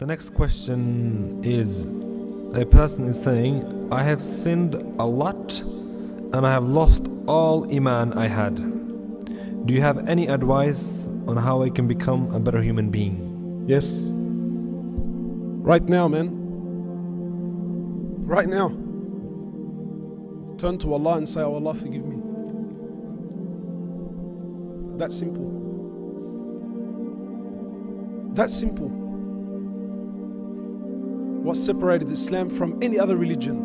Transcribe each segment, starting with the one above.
The next question is, a person is saying, I have sinned a lot and I have lost all iman I had. Do you have any advice on how I can become a better human being? Yes. Right now, man. Right now. Turn to Allah and say, oh Allah, forgive me. That simple. That simple. What separated Islam from any other religion?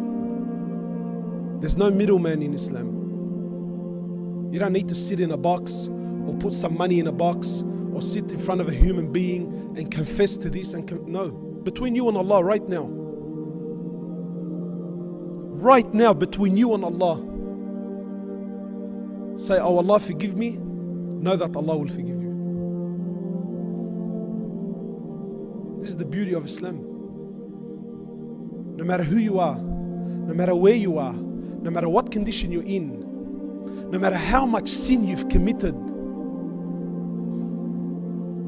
There's no middleman in Islam. You don't need to sit in a box or put some money in a box or sit in front of a human being and confess to this no. Between you and Allah right now. Right now, between you and Allah. Say, oh Allah, forgive me. Know that Allah will forgive you. This is the beauty of Islam. No matter who you are, no matter where you are, no matter what condition you're in, no matter how much sin you've committed,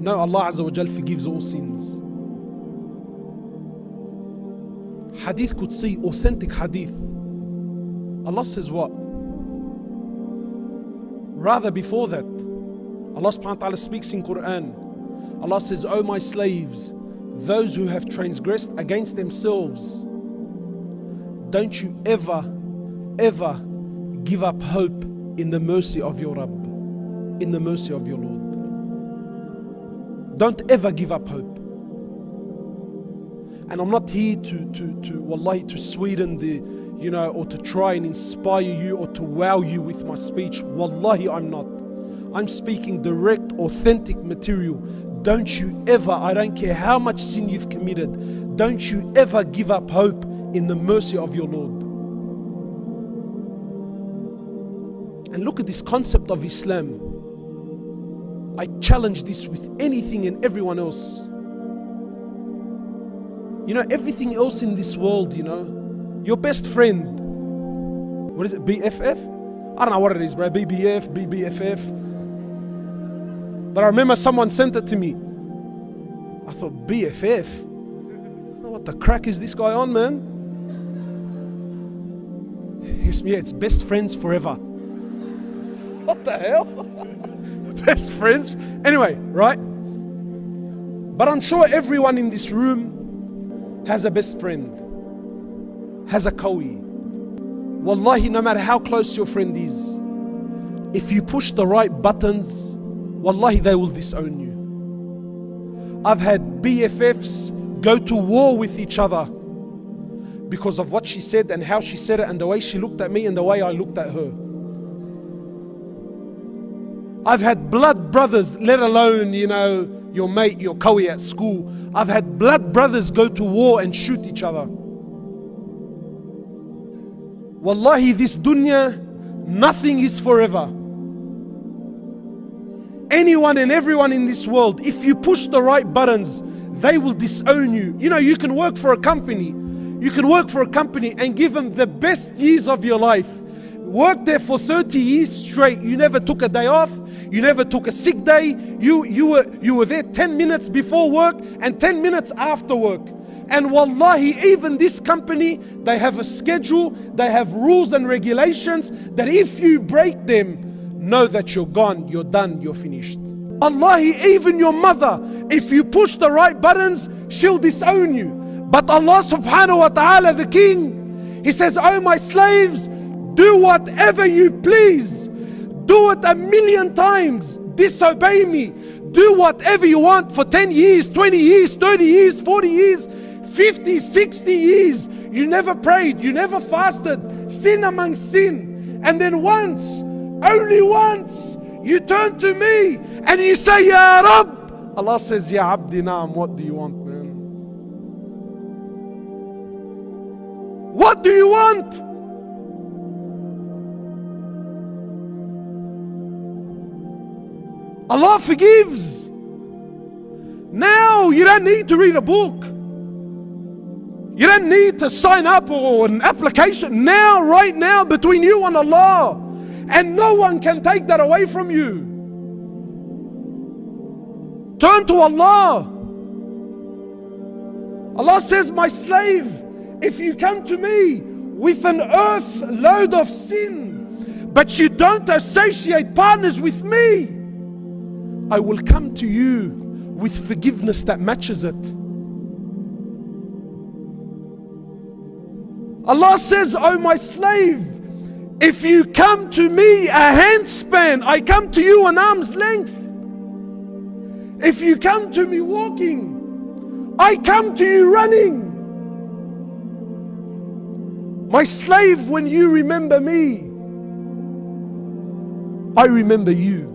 no, Allah Azza wa Jal forgives all sins. Hadith Qudsi, authentic hadith. Allah says what? Rather before that, Allah subhanahu wa ta'ala speaks in Quran. Allah says, O my slaves, those who have transgressed against themselves, don't you ever give up hope in the mercy of your Rabb, in the mercy of your Lord. Don't ever give up hope. And I'm not here to sweeten the, or to try and inspire you or to wow you with my speech. Wallahi, I'm not. I'm speaking direct, authentic material. Don't you ever, I don't care how much sin you've committed, don't you ever give up hope in the mercy of your Lord. And look at this concept of Islam. I challenge this with anything and everyone else. Everything else in this world, your best friend, what is it, BFF? I don't know what it is, bro, BBF, BBFF. But I remember someone sent it to me. I thought, BFF? What the crack is this guy on, man? Yeah, it's best friends forever. What the hell? Best friends? Anyway, right? But I'm sure everyone in this room has a best friend, has a kawi. Wallahi, no matter how close your friend is, if you push the right buttons, wallahi, they will disown you. I've had BFFs go to war with each other because of what she said and how she said it and the way she looked at me and the way I looked at her. I've had blood brothers, let alone, your mate, your kawi at school. I've had blood brothers go to war and shoot each other. Wallahi, this dunya, nothing is forever. Anyone and everyone in this world, if you push the right buttons, they will disown you. You can work for a company. You can work for a company and give them the best years of your life. Work there for 30 years straight. You never took a day off. You never took a sick day. You were there 10 minutes before work and 10 minutes after work. And wallahi, even this company, they have a schedule, they have rules and regulations that if you break them, know that you're gone, you're done, you're finished. Wallahi, even your mother, if you push the right buttons, she'll disown you. But Allah subhanahu wa ta'ala, the King, He says, oh my slaves, do whatever you please. Do it 1,000,000 times. Disobey me. Do whatever you want for 10 years, 20 years, 30 years, 40 years, 50, 60 years. You never prayed. You never fasted. Sin among sin. And then once, only once, you turn to me and you say, Ya Rabb. Allah says, Ya Abdi Naam, what do you want, man? What do you want? Allah forgives. Now you don't need to read a book. You don't need to sign up or an application. Now, right now, between you and Allah. And no one can take that away from you. Turn to Allah. Allah says, my slave, if you come to me with an earth load of sin, but you don't associate partners with me, I will come to you with forgiveness that matches it. Allah says, oh my slave, if you come to me a handspan, I come to you an arm's length. If you come to me walking, I come to you running. My slave, when you remember me, I remember you.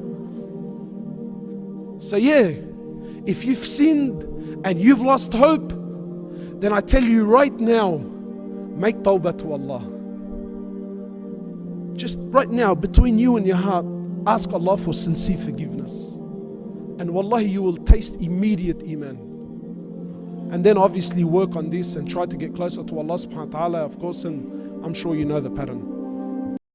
So yeah, if you've sinned and you've lost hope, then I tell you right now, make tawbah to Allah. Just right now, between you and your heart, ask Allah for sincere forgiveness. And wallahi, you will taste immediate iman. And then obviously work on this and try to get closer to Allah subhanahu wa ta'ala, of course, and I'm sure you know the pattern.